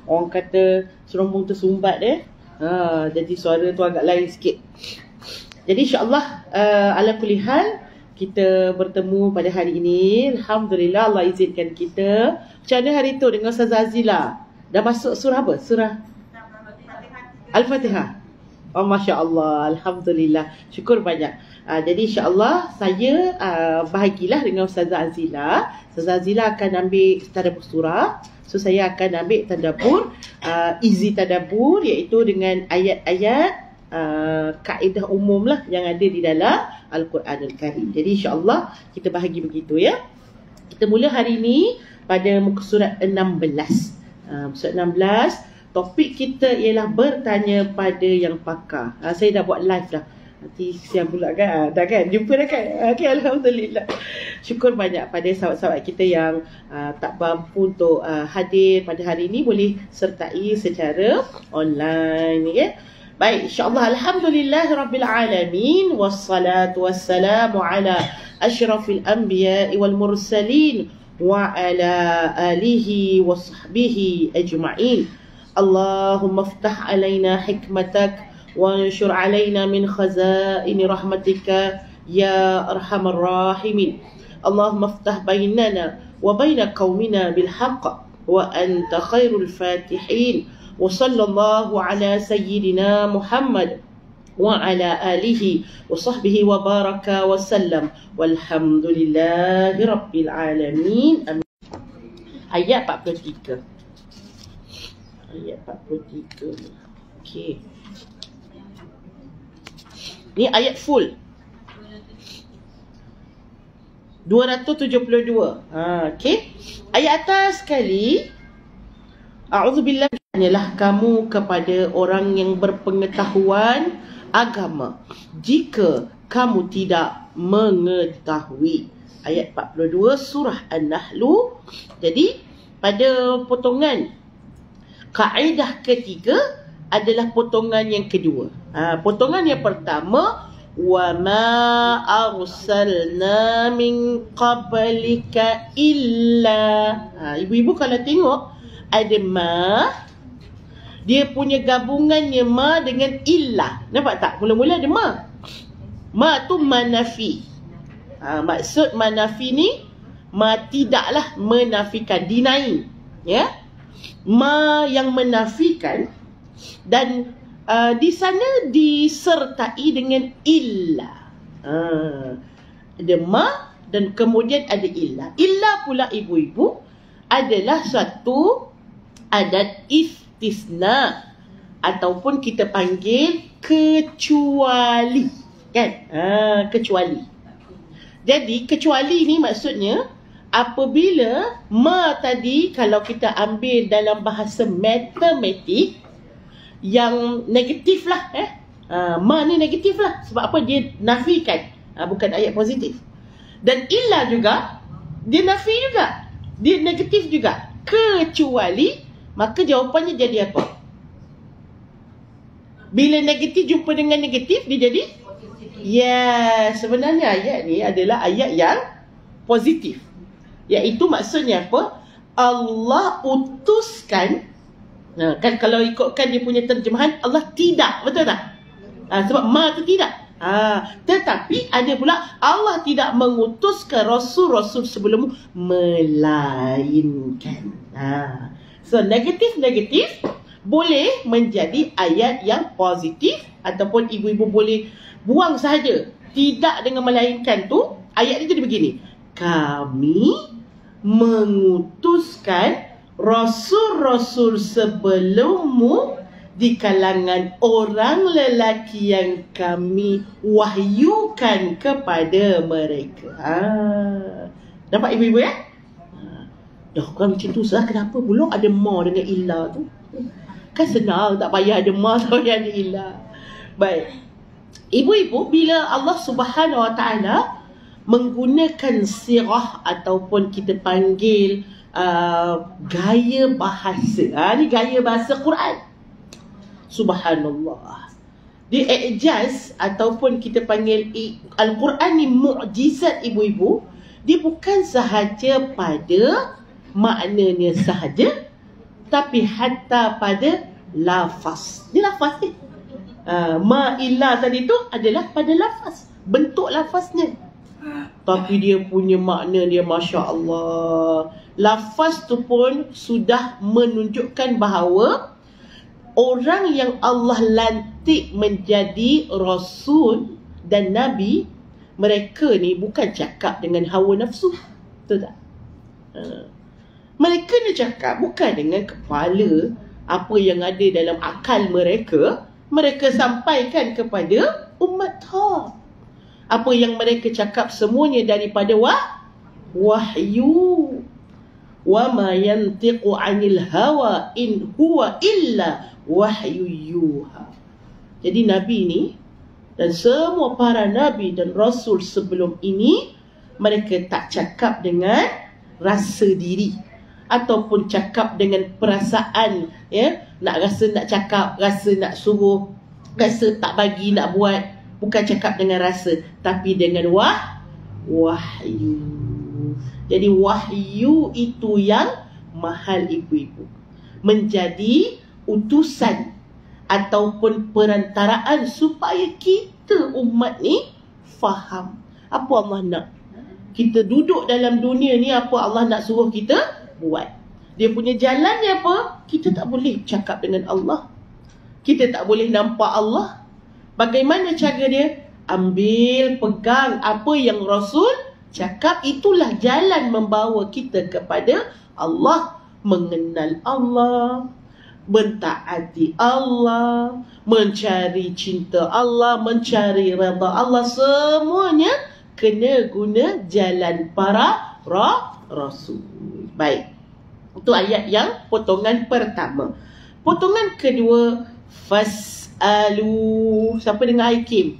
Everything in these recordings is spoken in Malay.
orang kata serombong tersumbat jadi suara tu agak lain sikit. Jadi insyaAllah ala kulli hal kita bertemu pada hari ini. Alhamdulillah Allah izinkan kita. Macam mana hari tu dengan Ustazah Azila? Dah masuk surah apa? Surah Al-Fatihah. Oh, Masya Allah. Alhamdulillah. Syukur banyak. Jadi insyaAllah saya bahagilah dengan Ustazah Azila. Ustazah Azila akan ambil tadabbur surah. So saya akan ambil tadabbur, easy tadabbur, iaitu dengan ayat-ayat kaedah umum lah yang ada di dalam Al-Quranul Karim. Jadi insyaAllah kita bahagi begitu ya. Kita mula hari ini pada muka surat 16. Surat 16, topik kita ialah bertanya pada yang pakar. Saya dah buat live dah. Nanti siang pula kan? Dah kan? Jumpa dah kan? Okay, Alhamdulillah. Syukur banyak pada sahabat-sahabat kita yang tak mampu untuk hadir pada hari ini, boleh sertai secara online ya. Baik, insyaAllah. Alhamdulillahirrabbilalamin. Wassalatu wassalamu ala ashrafil anbiya'i wal mursalin wa ala alihi wa sahbihi ajma'in. Allahumma ftah alaina hikmatak وانشر علينا من خزائن رحمتك يا أرحم الراحمين. اللهم افتح بيننا وبين قومنا بالحق وأنت خير الفاتحين. وصلى الله على سيدنا محمد وعلى آله وصحبه وبارك وسلم والحمد لله رب العالمين. Ayat 43. Ayat 43. Okey. Ni ayat full 272. Okey. Ayat atas sekali, a'udzubillah, hanyalah kamu kepada orang yang berpengetahuan agama jika kamu tidak mengetahui. Ayat 42 surah An-Nahl. Jadi pada potongan kaedah ketiga adalah potongan yang kedua. Potongan yang pertama, wa ma arsalna min qablika illa. Ibu-ibu kalau tengok ada ma, dia punya gabungannya ma dengan illa. Nampak tak? Mula-mula ada ma. Ma tu manafi. Maksud manafi ni, ma tidaklah menafikan, denying ya. Ma yang menafikan, dan di sana disertai dengan illa. Ada ma dan kemudian ada illa. Illa pula ibu-ibu adalah suatu adat istisna ataupun kita panggil kecuali, kan? Kecuali. Jadi kecuali ni maksudnya apabila ma tadi, kalau kita ambil dalam bahasa matematik, yang negatif lah ma ni negatif lah. Sebab apa? Dia nafikan, bukan ayat positif. Dan illa juga, dia nafi juga, dia negatif juga. Kecuali, maka jawapannya jadi apa? Bila negatif jumpa dengan negatif, dia jadi yes. Sebenarnya ayat ni adalah ayat yang positif, iaitu maksudnya apa? Allah utuskan, kan kalau ikutkan dia punya terjemahan, Allah tidak, betul tak? Sebab ma tu tidak. Tetapi ada pula Allah tidak mengutus ke rasul-rasul sebelum, melainkan. So negatif-negatif boleh menjadi ayat yang positif, ataupun ibu-ibu boleh buang sahaja, tidak dengan melainkan tu. Ayat ni jadi begini: kami mengutuskan rasul-rasul sebelummu di kalangan orang lelaki yang kami wahyukan kepada mereka. Dapat ibu-ibu ya? Dah kan macam tu sah, kenapa belum ada ma dengan illa tu? Kan senang, tak payah ada ma, tak payah ada illa. Baik. Ibu-ibu, bila Allah Subhanahu Wa Taala menggunakan sirah ataupun kita panggil gaya bahasa, ni gaya bahasa Quran, subhanallah, dia i'jaz ataupun kita panggil Al-Quran ni mukjizat ibu-ibu. Dia bukan sahaja pada maknanya sahaja, tapi hatta pada lafaz. Ni lafaz ni. Ma-ila tadi tu adalah pada lafaz, bentuk lafaznya. Tapi dia punya makna dia Masya Allah. Lafaz tu pun sudah menunjukkan bahawa orang yang Allah lantik menjadi Rasul dan Nabi, mereka ni bukan cakap dengan hawa nafsu. Betul tak? Mereka ni cakap bukan dengan kepala, apa yang ada dalam akal mereka, mereka sampaikan kepada umat. Apa yang mereka cakap semuanya daripada wahyu. Wa ma yantiqu 'anil hawa in huwa illa wahyu yuha. Jadi Nabi ni dan semua para Nabi dan Rasul sebelum ini, mereka tak cakap dengan rasa diri ataupun cakap dengan perasaan, ya, nak rasa nak cakap, rasa nak suruh, rasa tak bagi nak buat. Bukan cakap dengan rasa, tapi dengan wahyu. Jadi wahyu itu yang mahal ibu-ibu, menjadi utusan ataupun perantaraan supaya kita umat ni faham apa Allah nak. Kita duduk dalam dunia ni, apa Allah nak suruh kita buat. Dia punya jalan ni apa? Kita tak boleh cakap dengan Allah, kita tak boleh nampak Allah. Bagaimana cara dia? Ambil, pegang apa yang Rasul cakap, itulah jalan membawa kita kepada Allah. Mengenal Allah, mentaati Allah, mencari cinta Allah, mencari redha Allah, semuanya kena guna jalan para Rasul. Baik, itu ayat yang potongan pertama. Potongan kedua, fas'alu. Siapa dengar Aikim?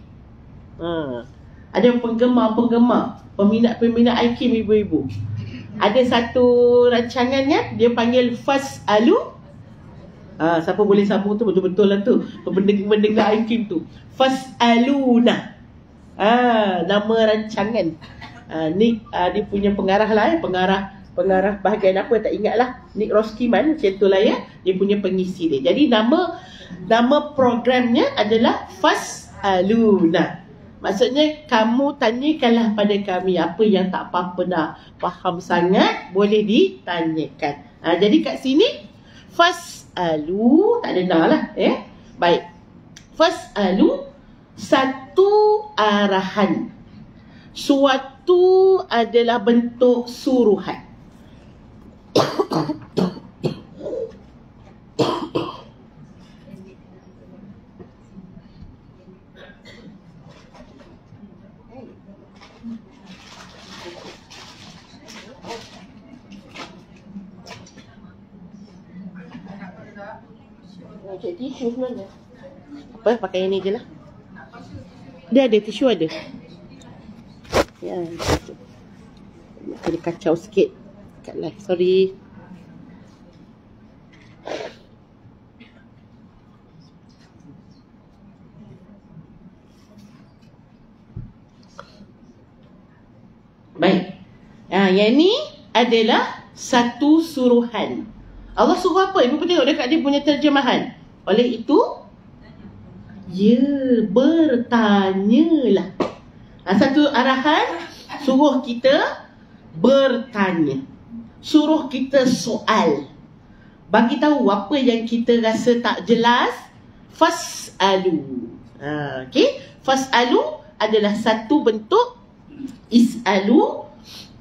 Ada penggemar-penggemar, peminat-peminat Aikim, ibu-ibu. Ada satu rancangannya, dia panggil fas'alu. Siapa boleh sambung tu, betul-betul lah tu, mendengar Aikim tu. Fas'aluna. Nama rancangan. Ni dia punya pengarah lah, pengarah bahagian apa tak ingat lah, Nick Roskiman, macam tu lah ya. Dia punya pengisi dia. Jadi nama programnya adalah Fas'aluna. Maksudnya kamu tanyakanlah pada kami apa yang tak apa-apa nak faham sangat, boleh ditanyakan. Jadi kat sini Fas'alu, tak ada na lah. Baik. Fas'alu, satu arahan. Suatu adalah bentuk suruhan. Jadi tisu mana? Apa, pakai yang ni je lah. Dia ada tisu, ada. Ya, kena kacau sikit kat live, sorry. Baik. Yang ni adalah satu suruhan. Allah suruh apa? Ibu tengok dekat dia punya terjemahan. Oleh itu, bertanyalah. Satu arahan, suruh kita bertanya, suruh kita soal, bagi tahu apa yang kita rasa tak jelas. Fas'alu. Okey, fas'alu adalah satu bentuk is'alu.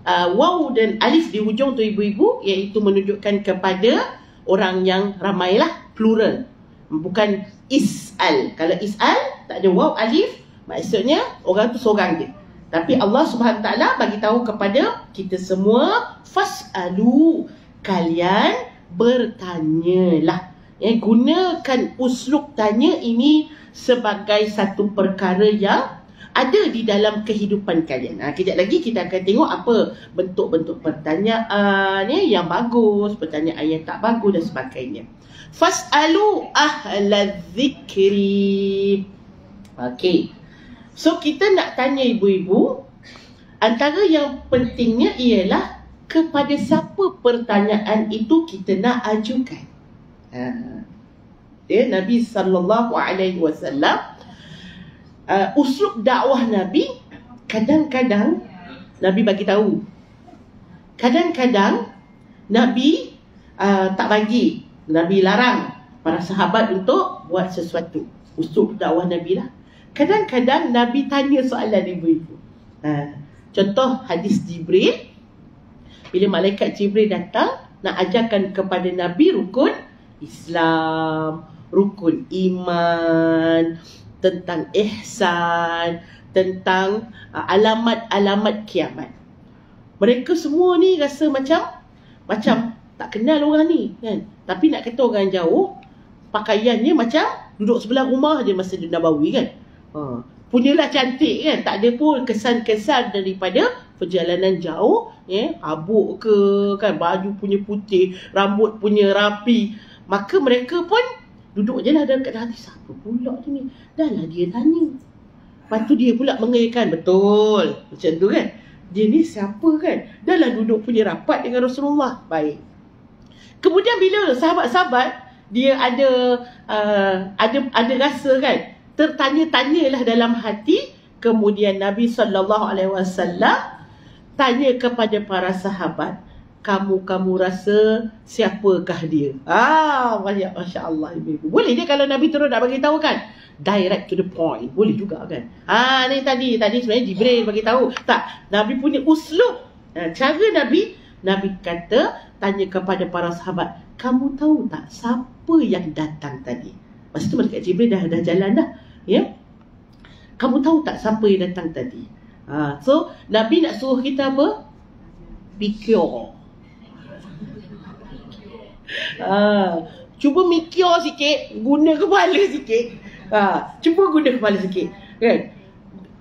Waw dan alif di hujung tu ibu-ibu, iaitu menunjukkan kepada orang yang ramai lah, plural. Bukan is'al. Kalau is'al tak ada waw alif, maksudnya orang tu seorang je. Tapi Allah Subhanahu Taala bagi tahu kepada kita semua, fas'alu, kalian bertanyalah. Gunakan uslub tanya ini sebagai satu perkara yang ada di dalam kehidupan kalian. Kejap lagi kita akan tengok apa bentuk-bentuk pertanyaan yang bagus, pertanyaan yang tak bagus dan sebagainya. Fas'alu ahla dzikri. Okey. So kita nak tanya ibu-ibu, antara yang pentingnya ialah kepada siapa pertanyaan itu kita nak ajukan. Nabi sallallahu alaihi wasallam, uslub dakwah Nabi, kadang-kadang Nabi bagi tahu, kadang-kadang Nabi tak bagi, Nabi larang para sahabat untuk buat sesuatu. Uslub dakwah Nabi lah. Kadang-kadang Nabi tanya soalan ibu-ibu. Contoh hadis Jibril, bila malaikat Jibril datang nak ajarkan kepada Nabi rukun Islam, rukun iman, tentang ihsan, tentang alamat-alamat kiamat. Mereka semua ni rasa macam tak kenal orang ni kan. Tapi nak kata orang jauh, pakaiannya macam duduk sebelah rumah je Masjid Nabawi kan. Punyalah cantik kan, tak ada pun kesan-kesan daripada perjalanan jauh, habuk ke kan, baju punya putih, rambut punya rapi. Maka mereka pun duduk je lah dekat hati, siapa pula ni? Dah lah dia tanya. Lepas tu dia pula mengayakan, betul macam tu kan, dia ni siapa kan? Dah lah duduk punya rapat dengan Rasulullah. Baik. Kemudian bila sahabat-sahabat dia ada rasa kan, tertanya-tanyalah dalam hati. Kemudian Nabi SAW tanya kepada para sahabat, kamu rasa siapakah dia? Masya Allah, ibu-ibu. Boleh dia kalau Nabi terus nak bagi tahu kan, direct to the point, boleh juga kan. Ni tadi sebenarnya Jibril bagi tahu. Tak, Nabi punya uslub, cara Nabi kata, tanya kepada para sahabat, kamu tahu tak siapa yang datang tadi? Masa tu malaikat Jibril dah jalan dah. Kamu tahu tak siapa yang datang tadi? So Nabi nak suruh kita apa? Fikir. Cuba mikir sikit, guna kepala sikit. Cuba guna kepala sikit kan?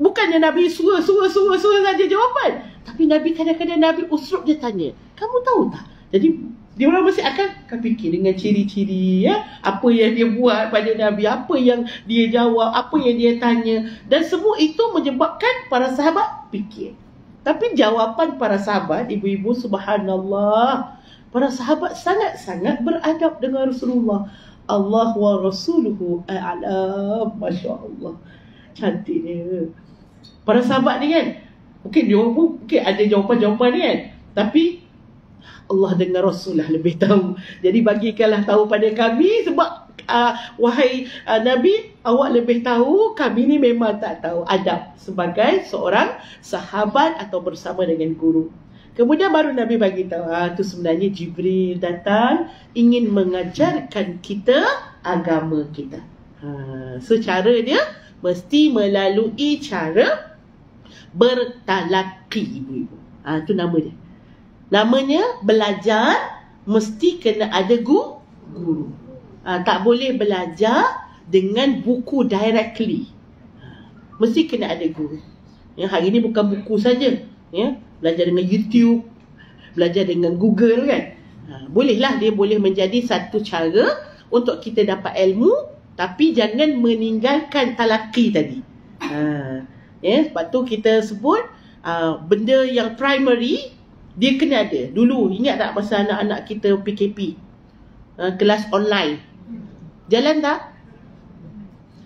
Bukannya Nabi suruh saja jawapan, tapi Nabi kadang-kadang Nabi uslub dia tanya, kamu tahu tak? Jadi dia orang mesti akan fikir dengan ciri-ciri apa yang dia buat pada Nabi, apa yang dia jawab, apa yang dia tanya, dan semua itu menyebabkan para sahabat fikir. Tapi jawapan para sahabat, ibu-ibu, subhanallah, para sahabat sangat-sangat beradab dengan Rasulullah. Allah wa rasuluhu a'lam. Masya Allah, cantiknya para sahabat ni kan. Mungkin ada jawapan-jawapan ni kan, tapi Allah dengan Rasul lah lebih tahu. Jadi bagikanlah tahu pada kami, sebab wahai Nabi, awak lebih tahu, kami ni memang tak tahu adab sebagai seorang sahabat atau bersama dengan guru. Kemudian baru Nabi bagi tahu, tu sebenarnya Jibril datang ingin mengajarkan kita agama kita. So cara dia mesti melalui cara bertalaqi, ibu-ibu. Tu nama dia. Namanya belajar mesti kena ada guru. Tak boleh belajar dengan buku directly. Mesti kena ada guru. Hari ni bukan buku saja. Belajar dengan YouTube, belajar dengan Google kan. Bolehlah, dia boleh menjadi satu cara untuk kita dapat ilmu, tapi jangan meninggalkan talaqi tadi. Sebab tu kita sebut benda yang primary dia kena ada. Dulu ingat tak masa anak-anak kita PKP, kelas online, jalan tak?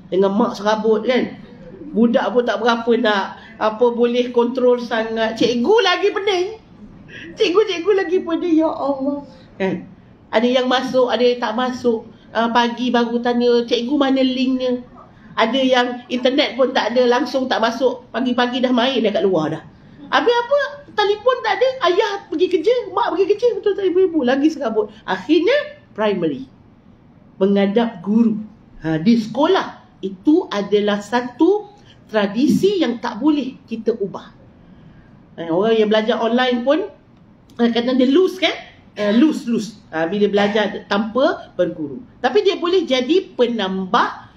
Dengan mak serabut kan. Budak pun tak berapa nak boleh kontrol sangat. Cikgu lagi pening. Cikgu lagi pening. Ya Allah kan. Ada yang masuk, ada yang tak masuk. Pagi baru tanya, cikgu mana linknya. Ada yang internet pun tak ada, langsung tak masuk. Pagi-pagi dah main dekat luar dah. Habis apa? Telefon tak ada. Ayah pergi kerja, mak pergi kerja, betul tak ibu-ibu? Lagi serabut. Akhirnya primary, menghadap guru. Di sekolah itu adalah satu tradisi yang tak boleh kita ubah. Orang yang belajar online pun kadang dia lose kan? Lose. Bila belajar tanpa berguru. Tapi dia boleh jadi penambah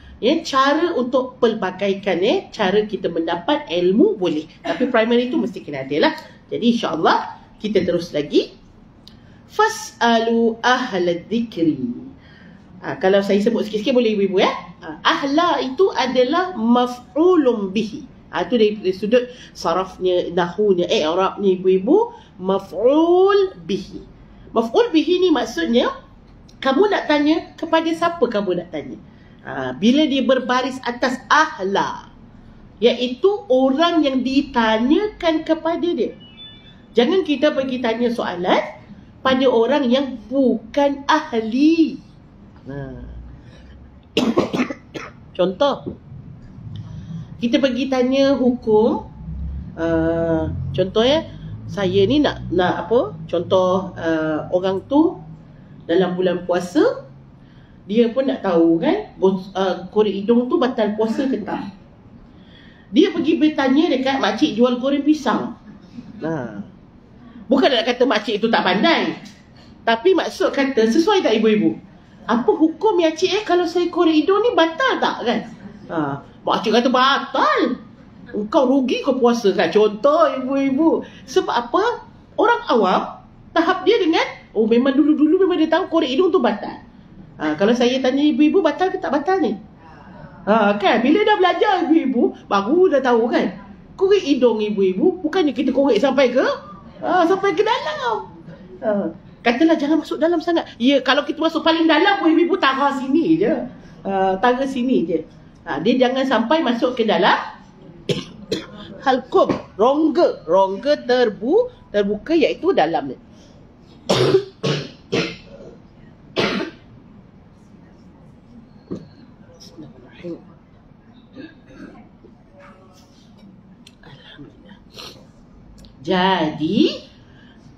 cara untuk pelbagaikan cara kita mendapat ilmu boleh. Tapi primary itu mesti kena ada lah. Jadi insyaAllah kita terus lagi. Fas'alu ahla dzikri. Kalau saya sebut sikit-sikit boleh ibu-ibu ahla itu adalah maf'ulun bihi. Itu dari sudut sarafnya, nahunya, i'rabnya ibu-ibu, maf'ul bihi. Maf'ul bihi ni maksudnya Kamu nak tanya, kepada siapa kamu nak tanya? Bila dia berbaris atas ahla, iaitu orang yang ditanyakan kepada dia. Jangan kita pergi tanya soalan pada orang yang bukan ahli. Contoh, kita pergi tanya hukum. Contoh saya ni nak apa? Contoh orang tu dalam bulan puasa, dia pun nak tahu kan, korek hidung tu batal puasa ke tak. Dia pergi bertanya dekat makcik jual goreng pisang. Bukan nak kata makcik tu tak pandai, tapi maksud kata, sesuai tak ibu-ibu? Apa hukum ya cik kalau saya korek hidung ni batal tak kan? Makcik kata batal. Engkau rugi kau puasa kan? Contoh ibu-ibu. Sebab apa? Orang awam, tahap dia dengan, memang dulu-dulu memang dia tahu korek hidung tu batal. Kalau saya tanya ibu-ibu, batal ke tak batal ni? Kan? Bila dah belajar ibu-ibu, baru dah tahu kan? Korek hidung ibu-ibu, bukannya kita korek sampai ke dalam. Katalah jangan masuk dalam sangat. Ya, kalau kita masuk paling dalam pun ibu-ibu taruh sini je. Taruh sini je. Dia jangan sampai masuk ke dalam halkum, rongga terbuka iaitu dalam ni. Alhamdulillah. Jadi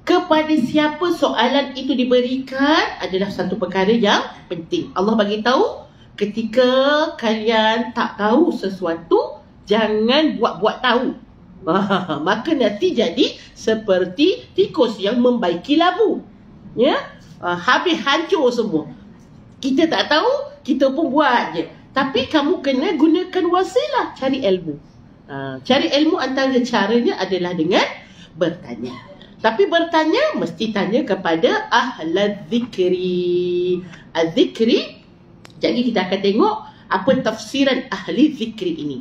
kepada siapa soalan itu diberikan adalah satu perkara yang penting. Allah bagi tahu, ketika kalian tak tahu sesuatu, jangan buat-buat tahu. Maka nanti jadi seperti tikus yang membaiki labu. Habis hancur semua. Kita tak tahu, kita pun buat je. Tapi kamu kena gunakan wasilah, cari ilmu. Cari ilmu antara caranya adalah dengan bertanya. Tapi bertanya, mesti tanya kepada ahlal zikri. Az-zikri, jadi kita akan tengok apa tafsiran ahli zikri ini.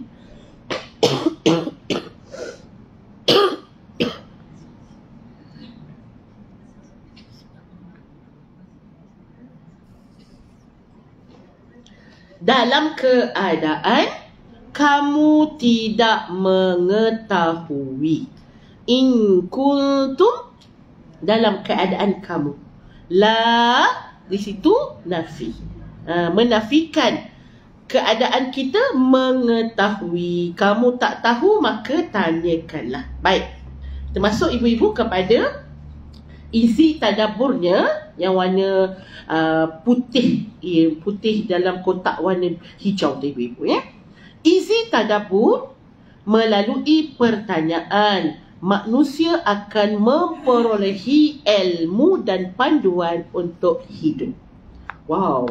Dalam keadaan kamu tidak mengetahui. In kuntum, dalam keadaan kamu. La di situ nafi. Menafikan keadaan kita mengetahui. Kamu tak tahu, maka tanyakanlah. Baik. Termasuk ibu-ibu kepada isi tadaburnya yang warna putih. Putih dalam kotak warna hijau tu ibu-ibu ya. Isi tadabur melalui pertanyaan, manusia akan memperolehi ilmu dan panduan untuk hidup. Wow.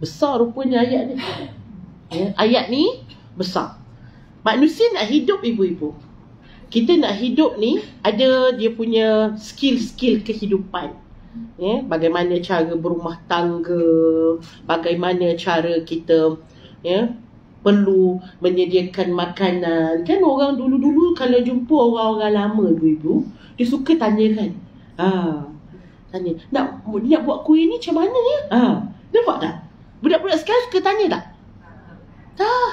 Besar rupanya ayat ni. Ayat ni besar. Manusia nak hidup ibu-ibu. Kita nak hidup ni ada dia punya skill-skill kehidupan. Bagaimana cara berumah tangga, bagaimana cara kita perlu menyediakan makanan. Kan orang dulu-dulu kalau jumpa orang-orang lama ibu-ibu, dia suka tanyakan. Tanya, nak buat kuih ni macam mana ya? Nampak tak? Budak-budak sekarang suka tanya tak? Tak.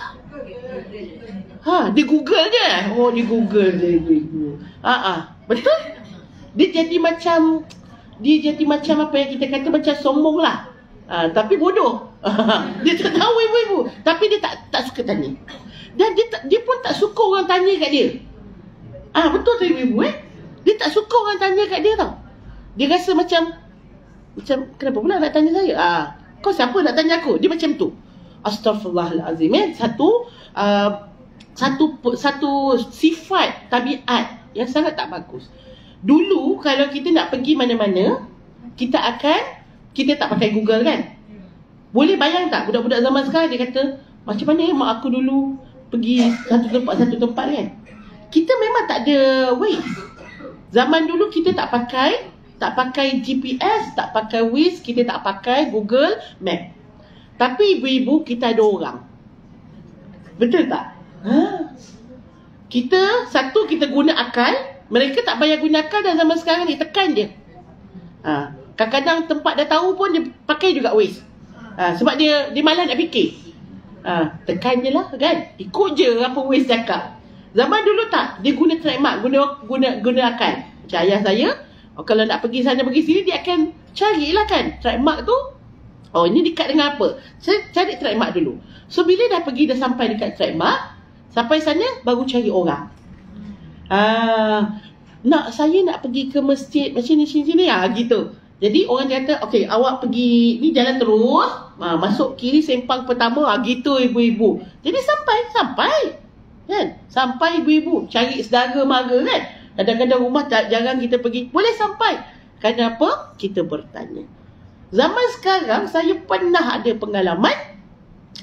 Dia Google je. Dia Google je ibu-ibu. Betul? Dia jadi macam apa yang kita kata, macam sombong lah. Tapi bodoh. Dia tak tahu ibu-ibu, tapi dia tak suka tanya. Dan dia pun tak suka orang tanya kat dia. Betul tu ibu-ibu Dia tak suka orang tanya kat dia tau. Dia rasa macam kenapa pula nak tanya saya? Kau siapa nak tanya aku? Dia macam tu. Astaghfirullahalazim. Satu sifat tabiat yang sangat tak bagus. Dulu kalau kita nak pergi mana-mana, kita tak pakai Google kan? Boleh bayang tak budak-budak zaman sekarang dia kata, macam mana mak aku dulu pergi satu tempat kan? Kita memang tak ada Waze. Zaman dulu kita tak pakai GPS, tak pakai Waze, kita tak pakai Google Map. Tapi ibu-ibu, kita ada orang. Betul tak? Kita guna akal. Mereka tak payah guna akal, dan zaman sekarang ni tekan je. Kadang-kadang tempat dah tahu pun dia pakai juga Waze. Sebab dia malas nak fikir. Tekan je lah kan. Ikut je apa Waze cakap. Zaman dulu tak, dia guna trademark, guna akal. Macam ayah saya, kalau nak pergi sana pergi sini, dia akan carilah kan trademark tu. Oh, ini dekat dengan apa? Saya cari trademark dulu. So bila dah pergi, dah sampai dekat trademark, sampai sana baru cari orang. Saya nak pergi ke masjid macam ni sini gitu. Jadi orang dia kata, okey, awak pergi ni jalan terus, masuk kiri sempang pertama, gitu ibu-ibu. Jadi sampai kan? Sampai ibu-ibu cari saudara mara kan? Kadang-kadang rumah jarang kita pergi, boleh sampai. Kenapa? Kita bertanya. Zaman sekarang saya pernah ada pengalaman.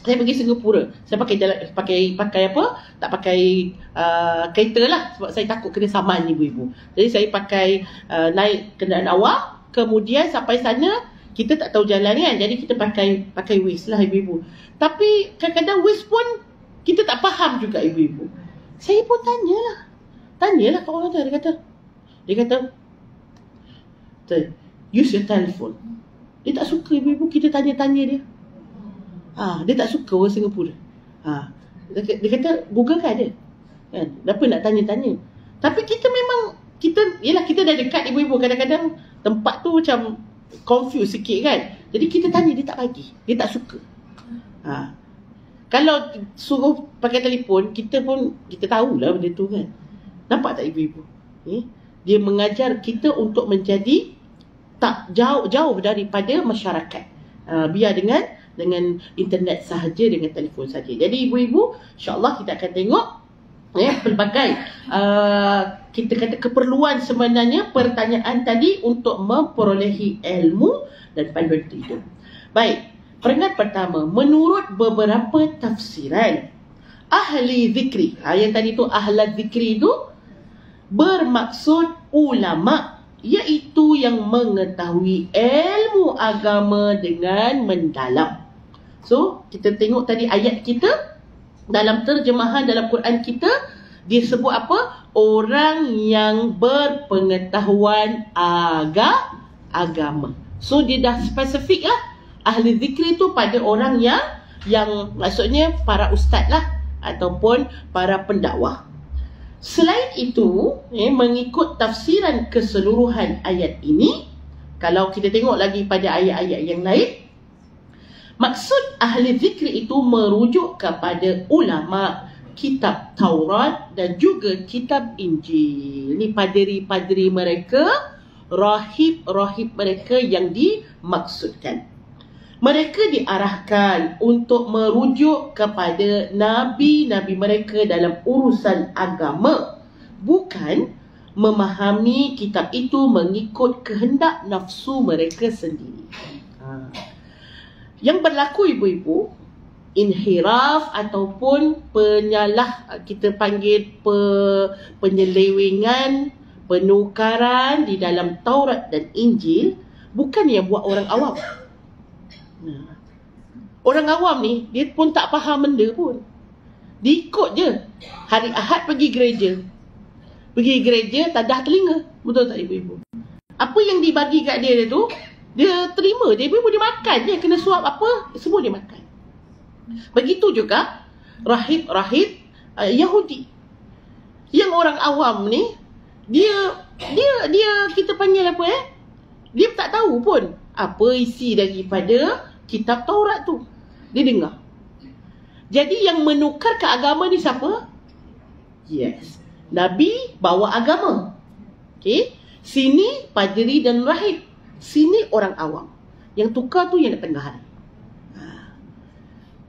Saya pergi Singapura. Saya pakai apa? Tak pakai kereta lah, sebab saya takut kena saman ibu-ibu. Jadi saya pakai naik kenderaan awam. Kemudian sampai sana kita tak tahu jalan kan, jadi kita pakai Waze lah ibu-ibu. Tapi kadang-kadang Waze pun kita tak faham juga ibu-ibu. Saya pun tanyalah kat orang tu. Dia kata use your telephone. Dia tak suka ibu-ibu kita tanya-tanya dia. Dia tak suka orang Singapura. Dia kata Google kan dia kan, kenapa nak tanya-tanya. Tapi kita memang kita dah dekat ibu-ibu, kadang-kadang tempat tu macam confuse sikit kan. Jadi kita tanya, dia tak bagi, dia tak suka. Kalau suruh pakai telefon, kita tahulah benda tu kan. Nampak tak ibu-ibu? Dia mengajar kita untuk menjadi tak jauh daripada masyarakat. Biar dengan internet sahaja, dengan telefon saja. Jadi ibu-ibu, insya-Allah kita akan tengok pelbagai kita kata keperluan sebenarnya pertanyaan tadi untuk memperolehi ilmu dan panduan hidup. Baik, peringkat pertama, menurut beberapa tafsiran ahli zikri, yang tadi tu ahli zikri tu bermaksud ulama, iaitu yang mengetahui ilmu agama dengan mendalam. So kita tengok tadi ayat kita, dalam terjemahan dalam Quran kita, dia sebut apa? Orang yang berpengetahuan agama. So dia dah spesifik lah. Ahli zikri tu pada orang yang maksudnya para ustaz lah, ataupun para pendakwah. Selain itu, mengikut tafsiran keseluruhan ayat ini, kalau kita tengok lagi pada ayat-ayat yang lain, maksud ahli zikri itu merujuk kepada ulama, kitab Taurat dan juga kitab Injil. Ini padri-padri mereka, rahib-rahib mereka yang dimaksudkan. Mereka diarahkan untuk merujuk kepada nabi-nabi mereka dalam urusan agama, bukan memahami kitab itu mengikut kehendak nafsu mereka sendiri. Yang berlaku ibu-ibu, inhiraf ataupun kita panggil penyelewengan, penukaran di dalam Taurat dan Injil, bukan yang buat orang awam. Orang awam ni, dia pun tak faham benda pun. Dia ikut je. Hari Ahad pergi gereja, tadah telinga. Betul tak ibu-ibu? Apa yang dibagi kat dia tu, dia terima. Dia ibu-ibu, dia makan je. Kena suap apa, semua dia makan. Begitu juga rahib-rahib Yahudi. Yang orang awam ni, dia kita panggil apa dia tak tahu pun apa isi daripada kitab Taurat tu. Dia dengar. Jadi yang menukar ke agama ni siapa? Yes, Nabi bawa agama. Okey, sini padri dan rahib, sini orang awam. Yang tukar tu yang di tengah hari.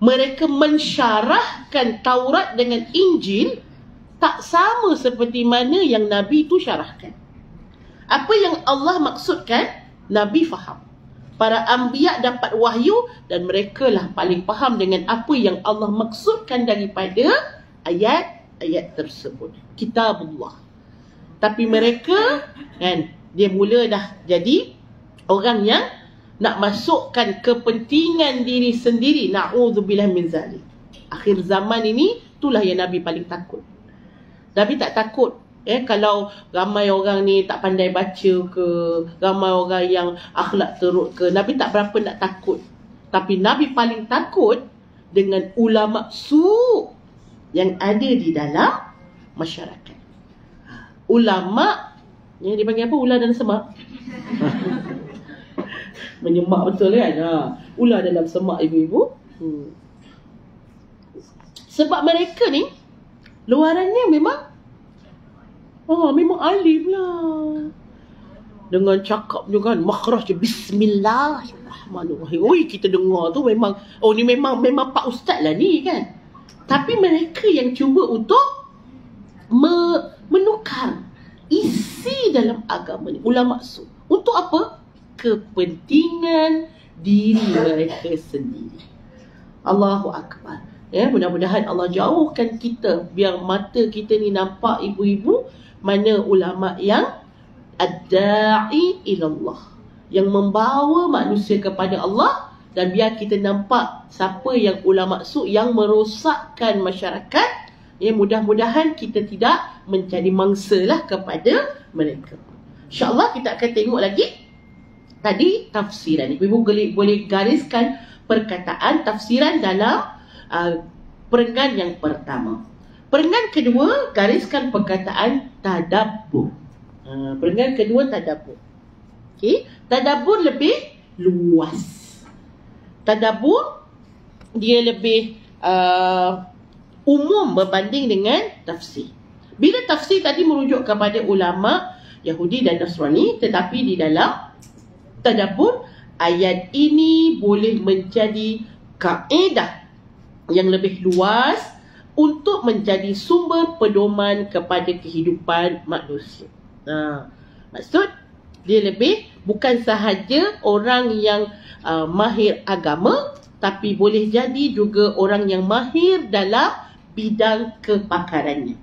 Mereka mensyarahkan Taurat dengan Injil tak sama seperti mana yang Nabi tu syarahkan. Apa yang Allah maksudkan, Nabi faham. Para anbiya dapat wahyu dan mereka lah paling faham dengan apa yang Allah maksudkan daripada ayat-ayat tersebut. Kitabullah. Tapi mereka kan, dia mula dah jadi orang yang nak masukkan kepentingan diri sendiri. Na'udzubillah min zalik. Akhir zaman ini, itulah yang Nabi paling takut. Nabi tak takut Kalau ramai orang ni tak pandai baca ke, ramai orang yang akhlak teruk ke, Nabi tak berapa nak takut. Tapi Nabi paling takut dengan ulama su yang ada di dalam masyarakat. Ulama yang dipanggil apa? Ular dalam semak. Menyemak betul kan? Ular dalam semak, ibu-ibu. Sebab mereka ni luarannya memang alim lah. Dengan cakapnya kan, makhraj bismillahirrahmanirrahim. Kita dengar tu memang, ni memang Pak Ustaz lah ni kan. Tapi mereka yang cuba untuk menukar isi dalam agama ni, ulama su. Untuk apa? Kepentingan diri mereka sendiri. Allahu Akbar. Mudah-mudahan Allah jauhkan kita, biar mata kita ni nampak, ibu-ibu, mana ulama yang ad-da'i ilallah, yang membawa manusia kepada Allah. Dan biar kita nampak siapa yang ulama su yang merosakkan masyarakat. Mudah-mudahan kita tidak menjadi mangsa lah kepada mereka. InsyaAllah kita akan tengok lagi tadi tafsiran. Ibu boleh gariskan perkataan tafsiran dalam perenggan yang pertama. Perenggan kedua, gariskan perkataan tadabbur. Perenggan kedua, tadabbur. Tadabbur lebih luas. Tadabbur dia lebih umum berbanding dengan tafsir. Bila tafsir tadi merujuk kepada ulama Yahudi dan Nasrani, tetapi di dalam tadabbur, ayat ini boleh menjadi kaedah yang lebih luas untuk menjadi sumber pedoman kepada kehidupan manusia. Maksud dia lebih bukan sahaja orang yang mahir agama, tapi boleh jadi juga orang yang mahir dalam bidang kepakarannya.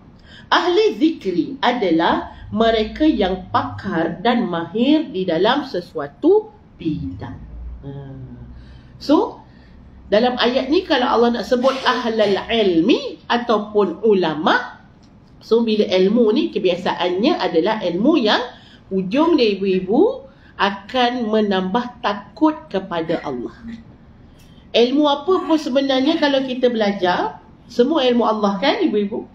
Ahli zikri adalah mereka yang pakar dan mahir di dalam sesuatu bidang. So, dalam ayat ni kalau Allah nak sebut ahlal ilmi ataupun ulama, so bila ilmu ni kebiasaannya adalah ilmu yang ujung dia, ibu-ibu, akan menambah takut kepada Allah. Ilmu apa pun sebenarnya kalau kita belajar, semua ilmu Allah kan, ibu-ibu.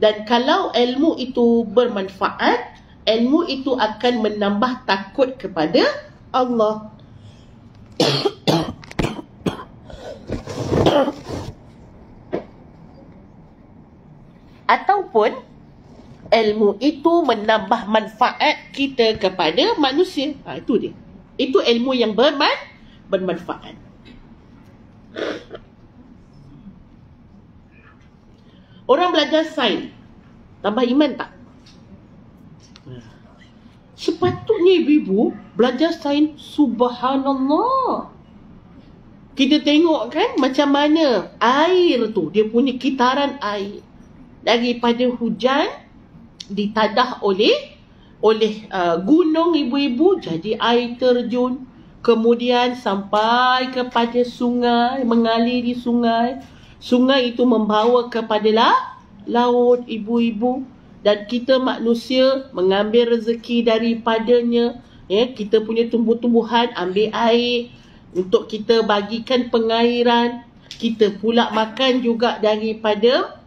Dan kalau ilmu itu bermanfaat, ilmu itu akan menambah takut kepada Allah. Ataupun ilmu itu menambah manfaat kita kepada manusia. Itu dia. Itu ilmu yang bermanfaat. Orang belajar sains, tambah iman tak? Sepatutnya ibu-ibu belajar sains, subhanallah. Kita tengok kan macam mana air tu, dia punya kitaran air daripada hujan ditadah oleh gunung, ibu-ibu, jadi air terjun, kemudian sampai kepada sungai, mengalir di sungai. Sungai itu membawa kepada laut, ibu-ibu, dan kita manusia mengambil rezeki daripadanya. Kita punya tumbuh-tumbuhan ambil air untuk kita bagikan pengairan. Kita pula makan juga daripada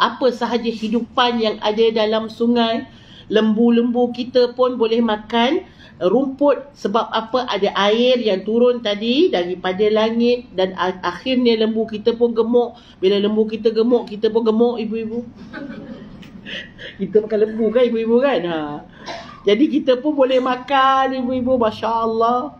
apa sahaja hidupan yang ada dalam sungai. Lembu-lembu kita pun boleh makan rumput. Sebab apa? Ada air yang turun tadi daripada langit. Dan akhirnya lembu kita pun gemuk. Bila lembu kita gemuk, kita pun gemuk, ibu-ibu. Kita makan lembu kan, ibu-ibu kan? Jadi kita pun boleh makan, ibu-ibu. Masya Allah.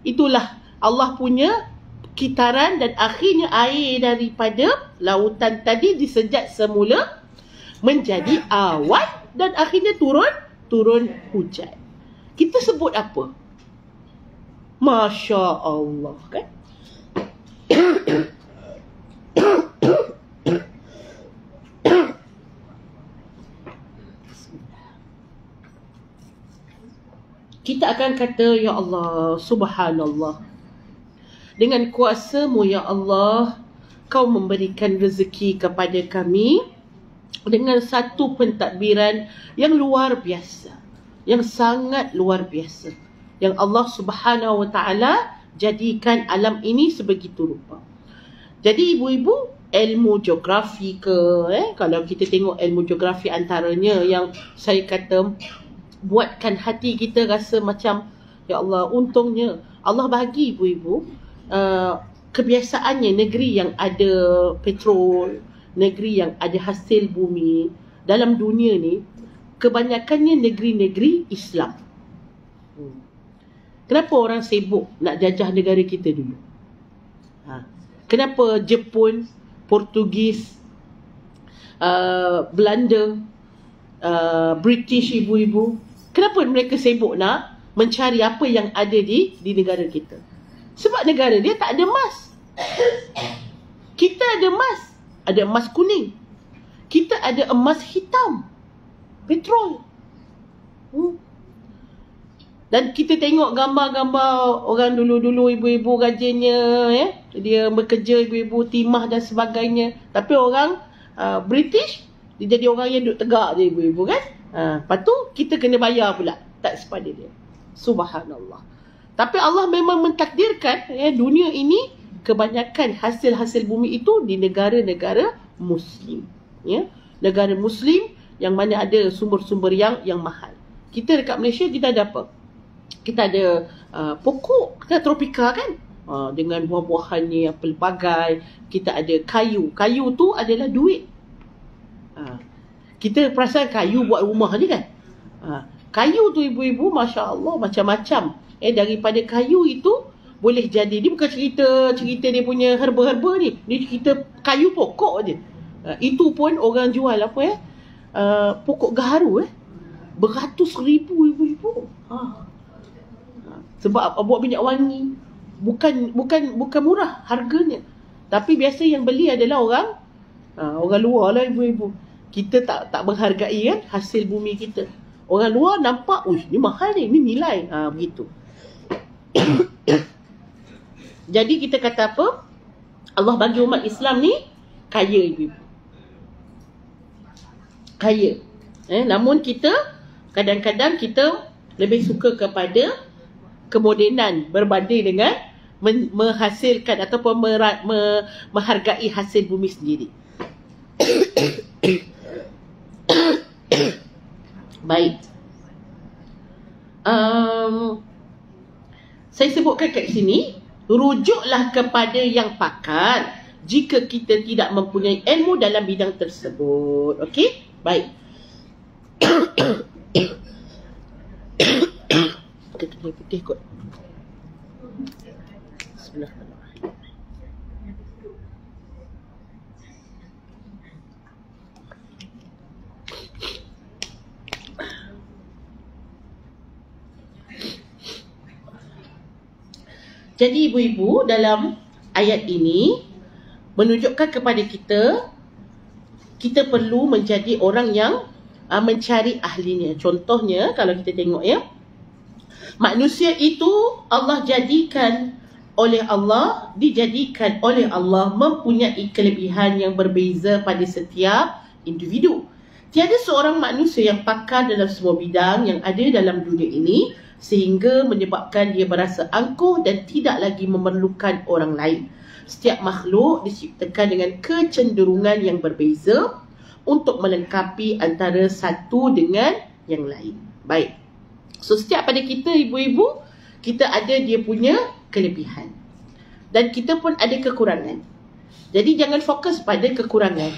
Itulah Allah punya kitaran, dan akhirnya air daripada lautan tadi disejat semula menjadi awan, dan akhirnya turun hujan. Kita sebut apa? Masya Allah kan? Kita akan kata, ya Allah, subhanallah, dengan kuasa-Mu ya Allah, Kau memberikan rezeki kepada kami dengan satu pentadbiran yang luar biasa, yang sangat luar biasa, yang Allah Subhanahu Wa Taala jadikan alam ini sebegitu rupa. Jadi ibu-ibu, ilmu geografi kalau kita tengok ilmu geografi, antaranya yang saya kata buatkan hati kita rasa macam, ya Allah, untungnya Allah bagi ibu-ibu kebiasaannya negeri yang ada petrol, negeri yang ada hasil bumi dalam dunia ni, kebanyakannya negeri-negeri Islam. Kenapa orang sibuk nak jajah negara kita dulu? Kenapa Jepun, Portugis, Belanda, British ibu-ibu, kenapa mereka sibuk nak mencari apa yang ada di negara kita? Sebab negara dia tak ada emas. Kita ada emas. Ada emas kuning. Kita ada emas hitam. Petrol. Dan kita tengok gambar-gambar orang dulu-dulu, ibu-ibu rajinnya, dia bekerja, ibu-ibu timah dan sebagainya. Tapi orang British, dia jadi orang yang duduk tegak je, ibu-ibu kan. Lepas tu kita kena bayar pula. Tak sepada dia. Subhanallah. Tapi Allah memang mentakdirkan dunia ini kebanyakan hasil-hasil bumi itu di negara-negara Muslim. Negara Muslim yang mana ada sumber-sumber yang mahal. Kita dekat Malaysia, kita ada apa? Kita ada pokok, kita tropika kan, dengan buah-buahannya pelbagai. Kita ada kayu. Kayu tu adalah duit. Kita perasan kayu buat rumah ni kan. Kayu tu ibu-ibu, Masya Allah, macam-macam. Daripada kayu itu boleh jadi, dia bukan cerita dia punya herba-herba ni. Dia cerita kayu pokok je. Itu pun orang jual apa pokok gaharu beratus ribu ibu-ibu. Sebab buat minyak wangi. Bukan murah harganya. Tapi biasa yang beli adalah orang luar lah ibu-ibu. Kita tak menghargai kan hasil bumi kita. Orang luar nampak, ni mahal ni nilai. Begitu. Jadi kita kata apa? Allah bagi umat Islam ni kaya ibu-ibu. Kaya. Namun kita kadang-kadang kita lebih suka kepada kemodenan berbanding dengan menghasilkan ataupun menghargai hasil bumi sendiri. Baik. Saya sebutkan kat sini, rujuklah kepada yang pakar jika kita tidak mempunyai ilmu dalam bidang tersebut. Okey? Baik. Kita kena putih kot. Bismillahirrahmanirrahim. Jadi ibu-ibu, dalam ayat ini menunjukkan kepada kita perlu menjadi orang yang mencari ahlinya. Contohnya kalau kita tengok manusia itu dijadikan oleh Allah mempunyai kelebihan yang berbeza pada setiap individu. Tiada seorang manusia yang pakar dalam semua bidang yang ada dalam dunia ini sehingga menyebabkan dia berasa angkuh dan tidak lagi memerlukan orang lain. Setiap makhluk diciptakan dengan kecenderungan yang berbeza untuk melengkapi antara satu dengan yang lain. Baik. So setiap pada kita ibu-ibu, kita ada dia punya kelebihan. Dan kita pun ada kekurangan. Jadi jangan fokus pada kekurangan.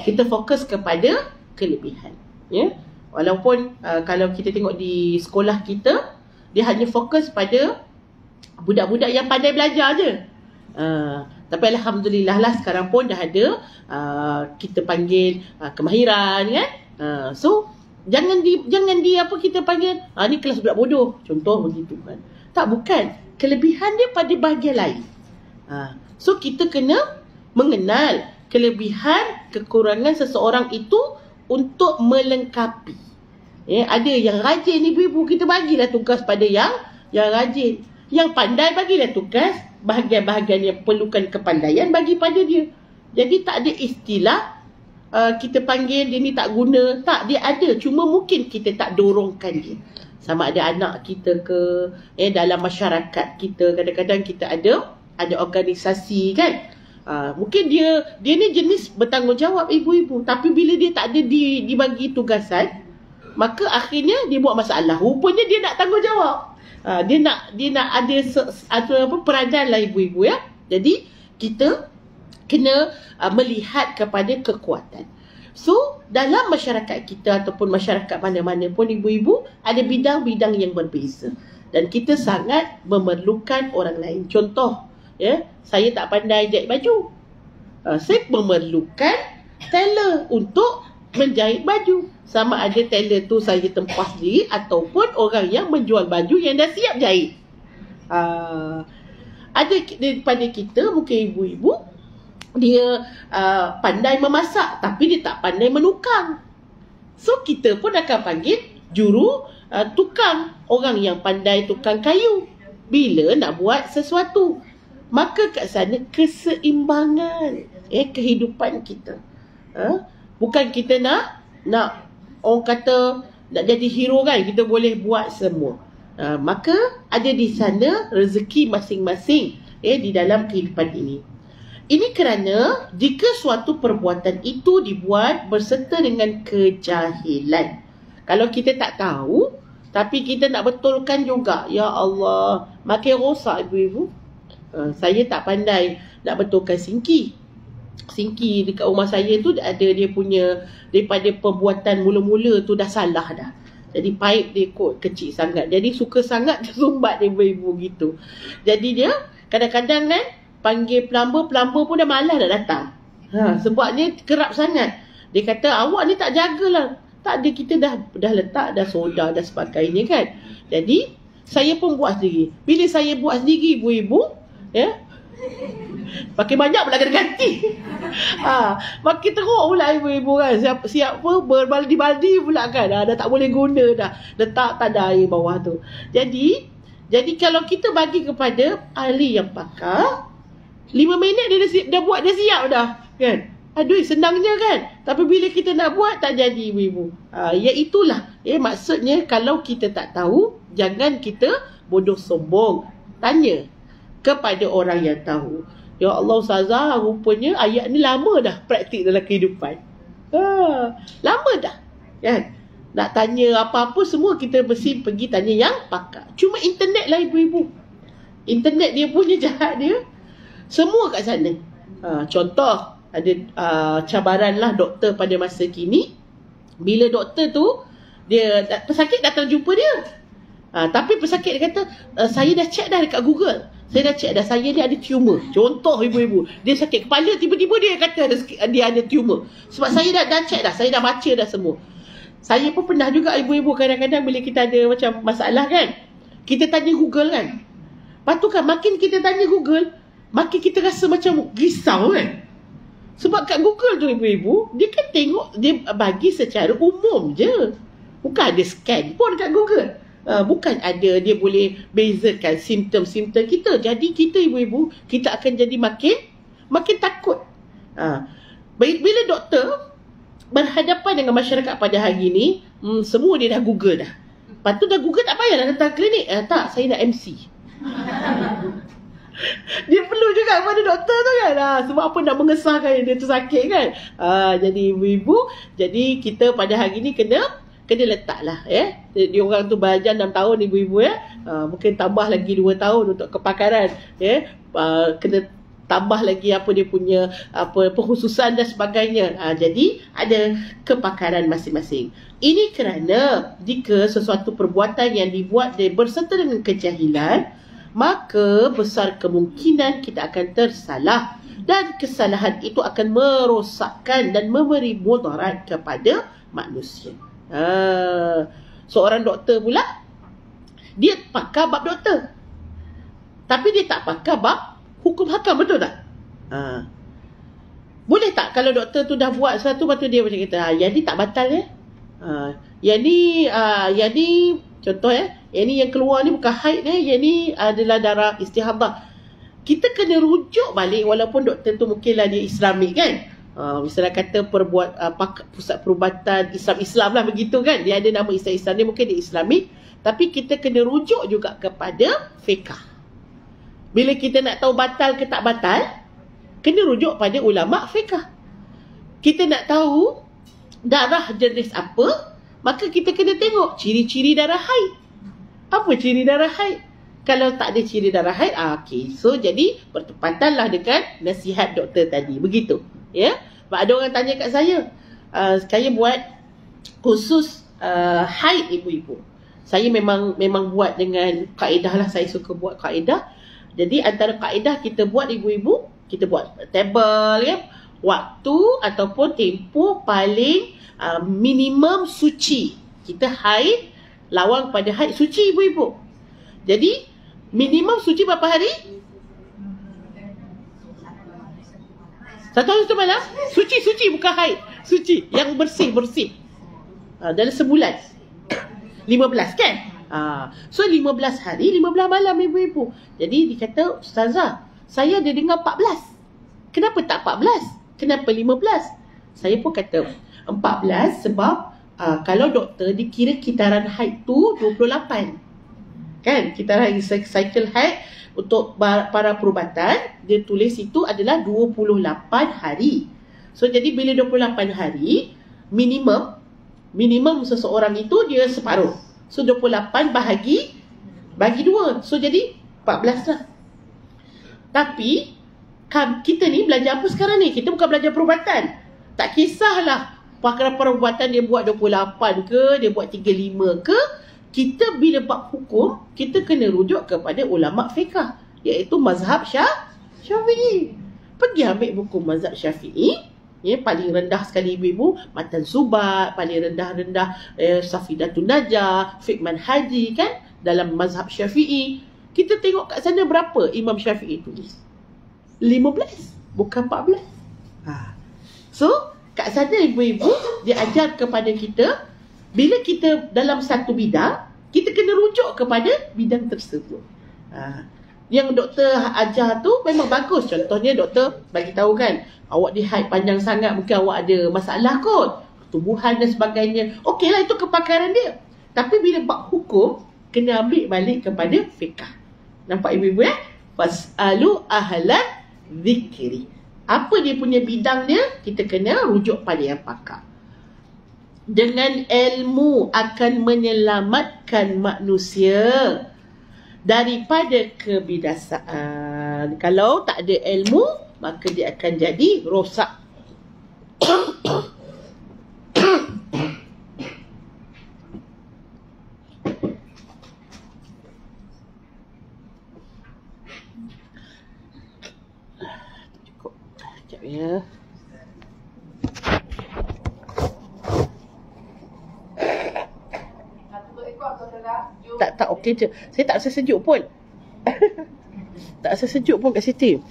Kita fokus kepada kelebihan. Walaupun kalau kita tengok di sekolah kita, dia hanya fokus pada budak-budak yang pandai belajar je. Tapi Alhamdulillah lah sekarang pun dah ada kita panggil kemahiran kan. So jangan di apa kita panggil ni kelas budak bodoh. Contoh begitu kan. Tak, bukan. Kelebihan dia pada bahagian lain. So kita kena mengenal kelebihan, kekurangan seseorang itu untuk melengkapi. Ada yang rajin ibu-ibu, kita bagilah tugas pada yang rajin. Yang pandai bagilah tugas, bahagian-bahagian yang perlukan kepandaian bagi pada dia. Jadi tak ada istilah kita panggil dia ni tak guna. Tak, dia ada. Cuma mungkin kita tak dorongkan dia. Sama ada anak kita ke, dalam masyarakat kita. Kadang-kadang kita ada organisasi kan. Mungkin dia ni jenis bertanggungjawab ibu-ibu. Tapi bila dia tak ada dibagi tugasan, maka akhirnya dia buat masalah. Rupanya dia nak tanggungjawab. Dia nak ada peranan lah ibu-ibu ya. Jadi kita kena melihat kepada kekuatan. So, dalam masyarakat kita ataupun masyarakat mana-mana pun ibu-ibu, ada bidang-bidang yang berbeza. Dan kita sangat memerlukan orang lain. Contoh, ya, saya tak pandai jahit baju. Saya memerlukan tailor untuk menjahit baju. Sama ada tailor tu saya tempah sendiri ataupun orang yang menjual baju yang dah siap jahit. Ada daripada kita, mungkin ibu-ibu, dia pandai memasak tapi dia tak pandai menukang. So kita pun akan panggil juru tukang, orang yang pandai tukang kayu bila nak buat sesuatu. Maka kat sana keseimbangan kehidupan kita. Bukan kita nak orang kata nak jadi hero kan, kita boleh buat semua. Maka ada di sana rezeki masing-masing di dalam kehidupan ini. Ini kerana jika suatu perbuatan itu dibuat berserta dengan kejahilan. Kalau kita tak tahu, tapi kita nak betulkan juga. Ya Allah, makin rosak ibu-ibu. Saya tak pandai nak betulkan sinki. Sinki dekat rumah saya tu ada dia punya, daripada pembuatan mula-mula tu dah salah dah. Jadi pipe dia kecil sangat. Jadi suka sangat tersumbat ibu-ibu gitu. Jadi dia kadang-kadang kan panggil plumber pun dah malas dah datang. Sebabnya kerap sangat. Dia kata awak ni tak jagalah. Tak ada, kita dah letak dah soda dan sebagainya kan. Jadi saya pun buat sendiri. Bila saya buat sendiri ibu-ibu, ya, makin banyak pula kena ganti. Makin teruk pula ibu-ibu kan. Siap apa berbaldi-baldi pula kan. Dah tak boleh guna dah. Letak tak ada air bawah tu. Jadi kalau kita bagi kepada ahli yang pakar, 5 minit dia dah buat, dah siap dah kan. Aduh, senangnya kan. Tapi bila kita nak buat tak jadi ibu-ibu. Iaitulah maksudnya kalau kita tak tahu, jangan kita bodoh sombong. Tanya kepada orang yang tahu. Ya Allah Ustazah, rupanya ayat ni lama dah praktik dalam kehidupan. Lama dah kan. Nak tanya apa-apa semua kita mesti pergi tanya yang pakar. Cuma internet lah ibu-ibu. Internet dia punya jahat dia. Semua kat sana. Contoh, ada cabaran lah doktor pada masa kini. Bila doktor tu, pesakit datang jumpa dia. Tapi pesakit dia kata, saya dah check dah dekat Google. Saya dah check dah, saya ni ada tumor. Contoh ibu-ibu, dia sakit kepala, tiba-tiba dia kata dia ada tumor. Sebab saya dah check dah, saya dah baca dah semua. Saya pun pernah juga ibu-ibu kadang-kadang bila kita ada macam masalah kan, kita tanya Google kan. Lepas tu kan makin kita tanya Google, makin kita rasa macam risau kan. Sebab kat Google tu ibu-ibu, dia kan tengok, dia bagi secara umum je. Bukan ada scan pun kat Google. Bukan ada, dia boleh bezakan simptom-simptom kita. Jadi kita ibu-ibu, kita akan jadi makin takut. Bila doktor berhadapan dengan masyarakat pada hari ni, semua dia dah Google dah. Lepas tu dah Google tak payah dah datang klinik. Tak, saya nak MC. Dia perlu juga kepada doktor tu kan. Sebab apa, nak mengesahkan dia tu sakit kan. Jadi ibu-ibu, jadi kita pada hari ni kena letaklah dia orang tu belajar 6 tahun ibu-ibu mungkin tambah lagi 2 tahun untuk kepakaran kena tambah lagi apa dia punya pengkhususan dan sebagainya. Jadi ada kepakaran masing-masing. Ini kerana jika sesuatu perbuatan yang dibuat berserta dengan kejahilan, maka besar kemungkinan kita akan tersalah dan kesalahan itu akan merosakkan dan memberi mudarat kepada manusia. Seorang doktor pula, dia pakar bab doktor, tapi dia tak pakar bab hukum hakam, betul tak? Boleh tak kalau doktor tu dah buat sesuatu, lepas tu dia macam kata, yang ni tak batal yang ni contoh yang ni yang keluar ni bukan haid yang ni adalah darah istihadah. Kita kena rujuk balik, walaupun doktor tu mungkinlah dia Islamik kan. Misalnya kata pusat perubatan Islam lah begitu kan. Dia ada nama Islam dia, mungkin dia Islamik. Tapi kita kena rujuk juga kepada fiqh. Bila kita nak tahu batal ke tak batal, kena rujuk pada ulama fiqh. Kita nak tahu darah jenis apa, maka kita kena tengok ciri-ciri darah haid. Apa ciri darah haid? Kalau tak ada ciri darah haid, okey. So, jadi bertepatanlah dengan nasihat doktor tadi. Begitu. Ya. Ada orang tanya kat saya. Saya buat khusus haid ibu-ibu. Saya memang buat dengan kaedah lah. Saya suka buat kaedah. Jadi antara kaedah kita buat ibu-ibu, kita buat table ya. Waktu ataupun tempoh paling minimum suci. Kita haid, lawang pada haid suci ibu-ibu. Jadi minimum suci berapa hari? 1 hari 1 malam? Suci bukan haid. Suci, yang bersih. Dalam sebulan 15 kan? So 15 hari 15 malam ibu-ibu. Jadi dikata, Ustazah, saya ada dengar 14. Kenapa tak 14? Kenapa 15? Saya pun kata 14 sebab kalau doktor dikira kitaran haid tu 28. Kan? Kitaran cycle haid untuk para perubatan, dia tulis itu adalah 28 hari. So jadi bila 28 hari, minimum seseorang itu dia separuh. So 28 bagi 2. So jadi 14 lah. Tapi kita ni belajar apa sekarang ni? Kita bukan belajar perubatan. Tak kisahlah pakar perubatan dia buat 28 ke, dia buat 35 ke. Kita bila bab hukum, kita kena rujuk kepada ulama fiqh, iaitu mazhab Syafi'i. Pergi ambil buku mazhab Syafi'i. Ya, paling rendah sekali ibu-ibu, Matan Subat, paling rendah-rendah Safidatun Najah, Fiqh Manhaji kan, dalam mazhab Syafi'i. Kita tengok kat sana berapa Imam Syafi'i tulis? 15, bukan 14. So, kat sana ibu-ibu dia ajar kepada kita, bila kita dalam satu bidang, kita kena rujuk kepada bidang tersebut. Yang doktor ajar tu memang bagus. Contohnya doktor bagi tahu kan, awak di haid panjang sangat, mungkin awak ada masalah kot, pertumbuhan dan sebagainya. Okeylah, itu kepakaran dia. Tapi bila bab hukum, kena ambil balik kepada fiqh. Nampak ibu-ibu Fas'alu ahlan zikri. Apa dia punya bidang dia, kita kena rujuk pada yang pakar. Dengan ilmu akan menyelamatkan manusia daripada kebinasaan. Kalau tak ada ilmu, maka dia akan jadi rosak. Cukup. Sekejap ya. Tak okey je. Saya tak rasa sejuk pun. Tak rasa sejuk pun kat Siti.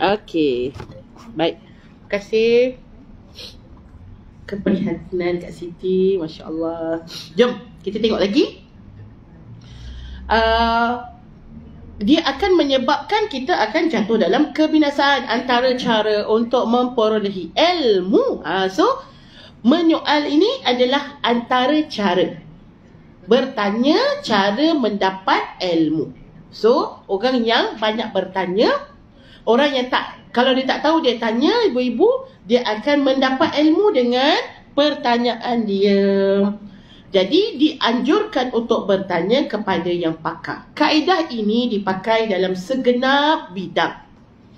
Okey. Baik. Terima kasih. Keprihatinan kat Siti. Masya Allah. Jom kita tengok lagi. Dia akan menyebabkan kita akan jatuh dalam kebinasaan. Antara cara untuk memperolehi ilmu. So menyoal ini adalah antara cara. Bertanya, cara mendapat ilmu. So, orang yang banyak bertanya, orang yang tak, kalau dia tak tahu dia tanya, ibu-ibu, dia akan mendapat ilmu dengan pertanyaan dia. Jadi, dianjurkan untuk bertanya kepada yang pakar. Kaedah ini dipakai dalam segenap bidang.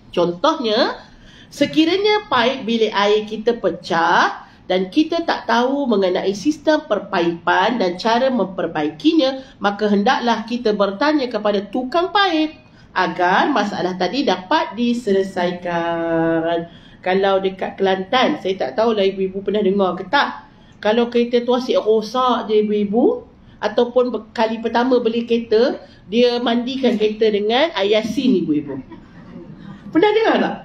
Contohnya, sekiranya paip bilik air kita pecah, dan kita tak tahu mengenai sistem perpaipan dan cara memperbaikinya, maka hendaklah kita bertanya kepada tukang paip agar masalah tadi dapat diselesaikan. Kalau dekat Kelantan, saya tak tahulah ibu-ibu pernah dengar ke tak, kalau kereta tu asyik rosak je ibu-ibu, ataupun kali pertama beli kereta, dia mandikan kereta dengan air yasin ibu-ibu. Pernah dengar tak?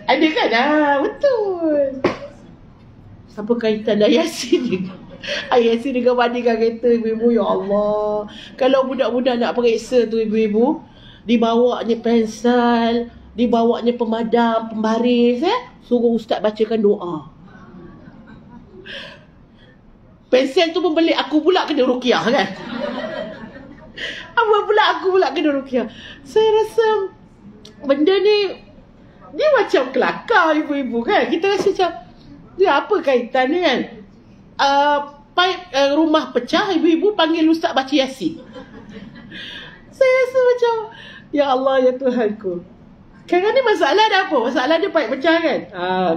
Ada kan? Betul. Apa kaitan air yasin juga? Air yasin dengan mandikan kereta ibu-ibu, ya Allah. Kalau budak-budak nak periksa tu ibu-ibu, dibawanya pensel, dibawanya pemadam, pembaris, suruh ustaz bacakan doa. Pensel tu membeli, aku pula kena ruqyah kan. Apa pula aku pula kena ruqyah. Saya rasa benda ni dia macam kelakar ibu-ibu kan. Kita rasa macam dia apa kaitan ni kan. Paip rumah pecah, ibu-ibu panggil ustaz baca Yasin. Saya rasa macam ya Allah ya Tuhanku. Sekarang ni masalah dah apa? Masalah dia paip pecah kan.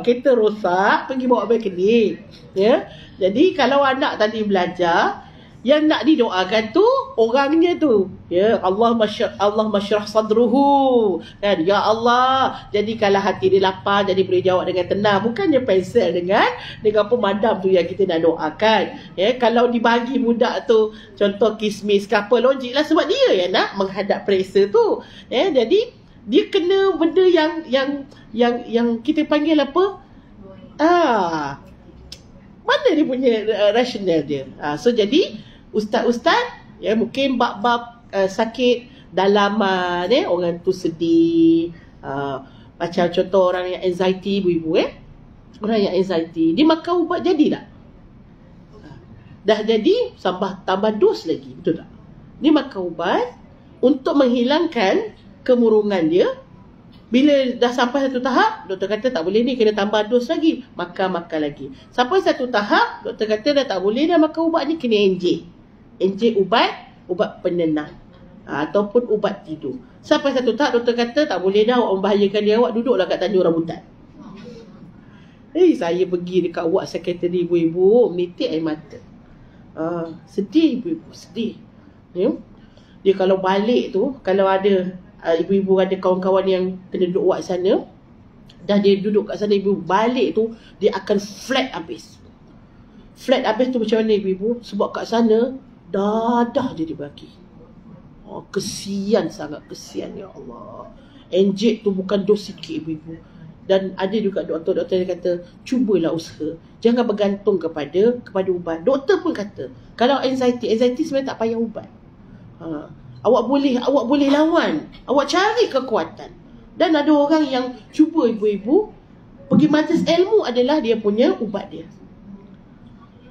Kereta rosak, pergi bawa mekanik. Ya. Jadi kalau anak tadi belajar, yang nak didoakan tu orangnya tu. Ya, Allah masyrah sadruhu. Kan? Ya Allah, jadikanlah hati dia lapar, jadi boleh jawab dengan tenang. Bukannya pensel dengan pemadam tu yang kita nak doakan. Ya, kalau dibagi budak tu contoh kismis ke apa, logik lah sebab dia yang nak menghadap periksa tu. Ya, jadi dia kena benda yang kita panggil apa? Mana dia punya rasional dia? So jadi ustaz-ustaz ya mungkin bab-bab sakit dalaman, orang tu sedih, macam contoh orang yang anxiety, ibu-ibu orang yang anxiety, dia makan ubat jadi tak? Dah jadi tambah dos lagi, betul tak? Dia makan ubat untuk menghilangkan kemurungan dia. Bila dah sampai satu tahap, doktor kata tak boleh ni, kena tambah dos lagi, makan lagi. Sampai satu tahap, doktor kata dah tak boleh dah makan ubat ni, kena injek ubat penenang, ataupun ubat tidur. Sampai satu tahap, doktor kata tak boleh dah, awak membahayakan dia, awak duduklah kat tanjung rambutan. Saya pergi dekat ward sekretari ibu-ibu, menitik air mata. Sedih ibu-ibu, sedih. Dia kalau balik tu, kalau ada ibu-ibu ada kawan-kawan yang kena duduk ward sana, dah dia duduk kat sana, ibu balik tu dia akan flat habis. Flat habis tu macam mana ibu-ibu? Sebab kat sana dadah dia dibagi. Kesian sangat, kesian ya Allah. Injek tu bukan dos sikit ibu-ibu. Dan ada juga doktor-doktor yang kata, cubalah usaha, jangan bergantung kepada ubat. Doktor pun kata, kalau anxiety sebenarnya tak payah ubat. Awak boleh lawan, awak cari kekuatan. Dan ada orang yang cuba ibu-ibu pergi majlis ilmu adalah dia punya ubat dia.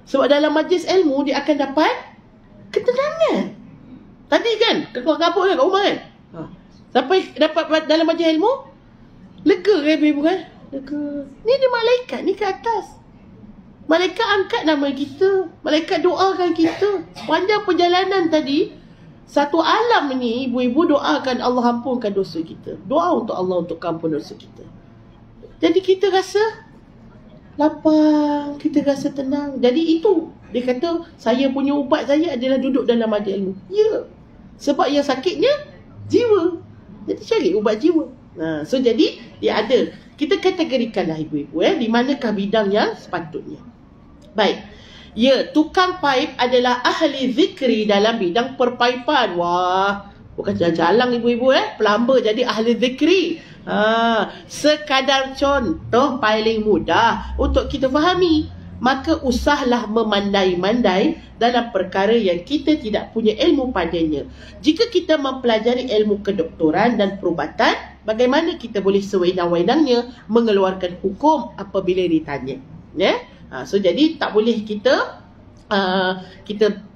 Sebab dalam majlis ilmu dia akan dapat ketenangan. Tadi kan keluar kapur kan kat rumah kan, sampai dapat dalam majlis ilmu, lega kan ibu-ibu kan? Lega. Ni dia malaikat ni ke atas. Malaikat angkat nama kita, malaikat doakan kita. Sepanjang perjalanan tadi, satu alam ni ibu-ibu doakan Allah ampunkan dosa kita. Doa untuk Allah untuk ampun dosa kita. Jadi kita rasa lapang, kita rasa tenang. Jadi itu dia kata, saya punya ubat saya adalah duduk dalam majlis ilmu. Ya. Sebab yang sakitnya jiwa. Jadi cari ubat jiwa. So jadi dia ada. Kita kategorikanlah ibu-ibu di manakah bidang yang sepatutnya. Baik. Ya, tukang paip adalah ahli zikri dalam bidang perpaipan. Wah, bukan jalan-jalan ibu-ibu pelamba jadi ahli zikri. Sekadar contoh paling mudah untuk kita fahami. Maka usahlah memandai-mandai dalam perkara yang kita tidak punya ilmu padanya. Jika kita mempelajari ilmu kedoktoran dan perubatan, bagaimana kita boleh sewenang-wenangnya mengeluarkan hukum apabila ditanya. So jadi tak boleh kita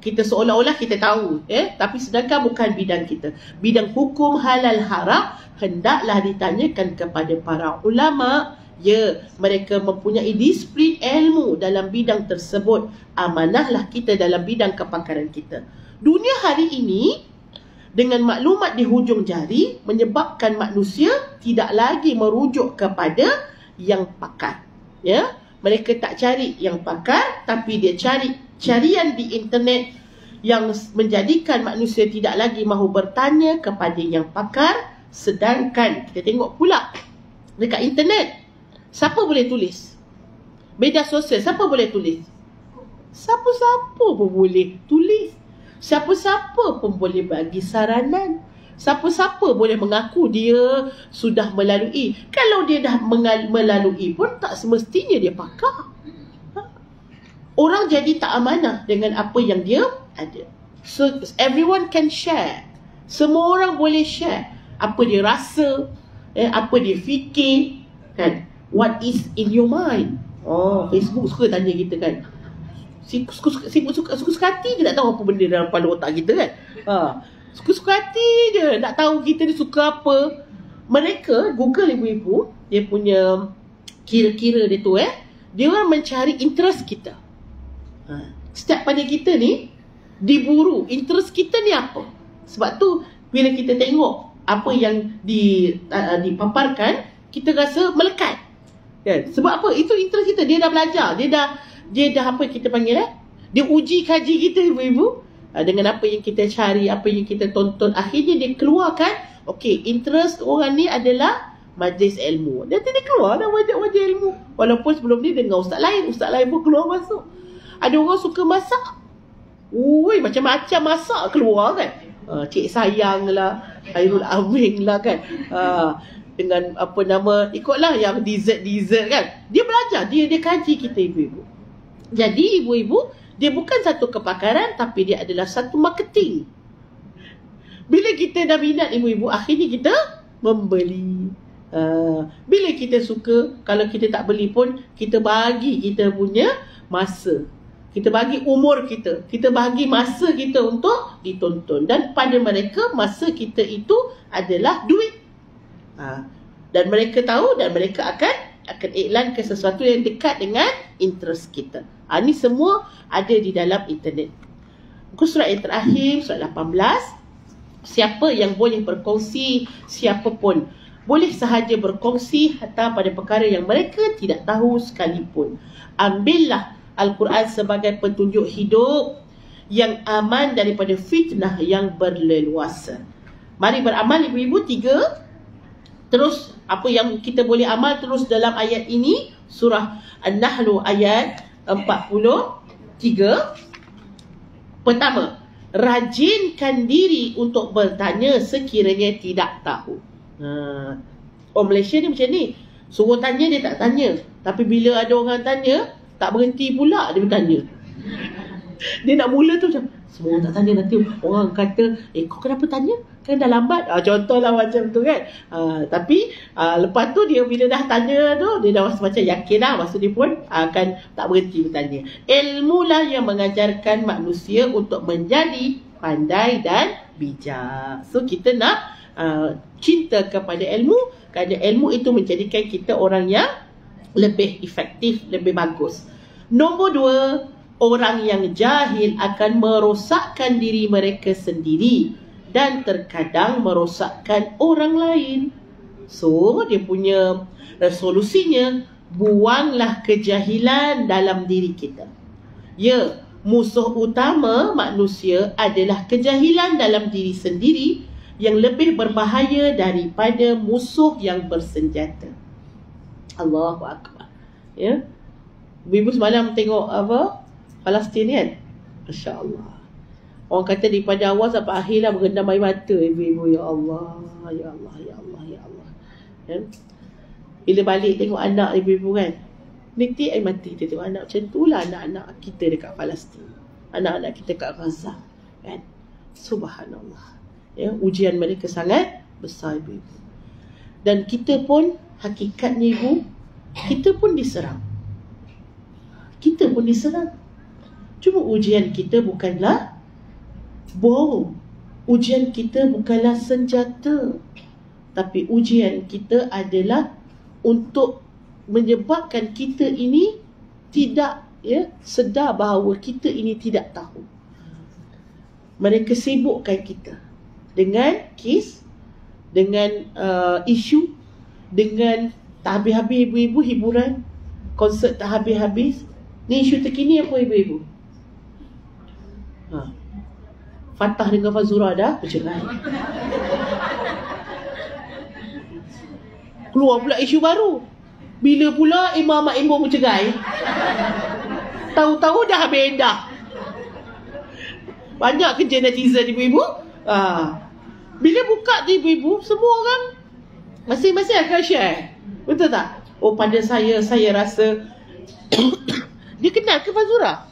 seolah-olah kita tahu, tapi sedangkan bukan bidang kita. Bidang hukum halal haram hendaklah ditanyakan kepada para ulama. Ya, mereka mempunyai disiplin ilmu dalam bidang tersebut. Amanahlah kita dalam bidang kepakaran kita. Dunia hari ini dengan maklumat di hujung jari menyebabkan manusia tidak lagi merujuk kepada yang pakar. Ya. Mereka tak cari yang pakar, tapi dia cari carian di internet yang menjadikan manusia tidak lagi mahu bertanya kepada yang pakar. Sedangkan kita tengok pula dekat internet, siapa boleh tulis? Media sosial, siapa boleh tulis? Siapa-siapa pun boleh tulis. Siapa-siapa pun boleh bagi saranan. Siapa-siapa boleh mengaku dia sudah melalui. Kalau dia dah melalui pun tak semestinya dia pakar. Orang jadi tak amanah dengan apa yang dia ada. So everyone can share. Semua orang boleh share apa dia rasa, Apa dia fikir, kan? What is in your mind? Facebook suka tanya kita, kan? Suka-suka hati je nak tahu apa benda dalam kepala otak kita, kan? Suka-suka hati je nak tahu kita ni suka apa. Mereka, Google ibu-ibu, dia punya kira-kira dia tu, dia orang mencari interest kita. Setiap pada kita ni diburu interest kita ni apa. Sebab tu bila kita tengok apa yang dipaparkan, kita rasa melekat, kan? Sebab apa? Itu interest kita. Dia dah belajar, dia dah apa kita panggil, dia uji kaji kita ibu-ibu, dengan apa yang kita cari, apa yang kita tonton. Akhirnya dia keluarkan, okey, interest orang ni adalah majlis ilmu. Nanti dia keluar dah wajah-wajah ilmu. Walaupun sebelum ni dengar ustaz lain pun keluar masuk. Ada orang suka masak, macam-macam masak keluar, kan? Cik Sayang lah, Khairul Amin lah, kan? Dengan apa nama, ikutlah yang dessert kan. Dia belajar, dia kaji kita ibu-ibu. Jadi ibu-ibu, dia bukan satu kepakaran, tapi dia adalah satu marketing. Bila kita dah minat ibu-ibu, akhirnya kita membeli. Bila kita suka, kalau kita tak beli pun, kita bagi kita punya masa, kita bagi umur kita, kita bagi masa kita untuk ditonton. Dan pada mereka, masa kita itu adalah duit. Dan mereka tahu, dan mereka akan iklan ke sesuatu yang dekat dengan interest kita. Ini semua ada di dalam internet. Muka surat yang terakhir, surat 18. Siapa yang boleh berkongsi, siapa pun boleh sahaja berkongsi hatta pada perkara yang mereka tidak tahu sekalipun. Ambillah Al-Quran sebagai petunjuk hidup yang aman daripada fitnah yang berleluasa. Mari beramal ibu-ibu. 3. Terus apa yang kita boleh amal terus dalam ayat ini, surah An-Nahl ayat 43. Pertama, rajinkan diri untuk bertanya sekiranya tidak tahu. Malaysia ni macam ni, suruh tanya dia tak tanya, tapi bila ada orang tanya tak berhenti pula dia bertanya. Dia nak mula tu macam, semua tak tanya, nanti orang kata, kau kenapa tanya? Kan dah lambat. Contohlah macam tu, kan. Tapi lepas tu dia bila dah tanya tu, dia dah macam yakin lah. Maksud dia pun akan tak berhenti bertanya. Ilmu lah yang mengajarkan manusia untuk menjadi pandai dan bijak. So kita nak cinta kepada ilmu, kerana ilmu itu menjadikan kita orang yang lebih efektif, lebih bagus. Nombor 2, orang yang jahil akan merosakkan diri mereka sendiri dan terkadang merosakkan orang lain. So, dia punya resolusinya, buanglah kejahilan dalam diri kita. Ya, musuh utama manusia adalah kejahilan dalam diri sendiri yang lebih berbahaya daripada musuh yang bersenjata. Allahu Akbar. Ya. Ibu semalam tengok apa? Palestin, kan? Masya Allah. Orang kata daripada awal sampai akhir lah berendam air mata ibu-ibu. Ya Allah, ya Allah, ya Allah, ya Allah. Ya? Bila balik tengok anak ibu-ibu, kan, nitik air mata kita tengok anak. Macam tu lah anak-anak kita dekat Palestin, anak-anak kita kat Gaza, kan? Subhanallah. Ya, ujian mereka sangat besar ibu-ibu. Dan kita pun, hakikatnya ibu, kita pun diserang. Kita pun diserang. Cuma ujian kita bukanlah bom, ujian kita bukanlah senjata, tapi ujian kita adalah untuk menyebabkan kita ini tidak sedar bahawa kita ini tidak tahu. Mereka sibukkan kita dengan kes, dengan isu, dengan tak habis-habis ibu-ibu hiburan, konsert tak habis-habis. Ni isu terkini apa ibu-ibu? Fatah dengan Fazura dah bercerai. Keluar pula isu baru. Bila pula Imam Ma'imum bercerai? Tahu-tahu dah habis dah. Banyak kerja netizen ibu-ibu. Bila buka tu ibu-ibu, semua orang masing-masing akan share. Betul tak? Pada saya rasa dia kenal ke Fazura?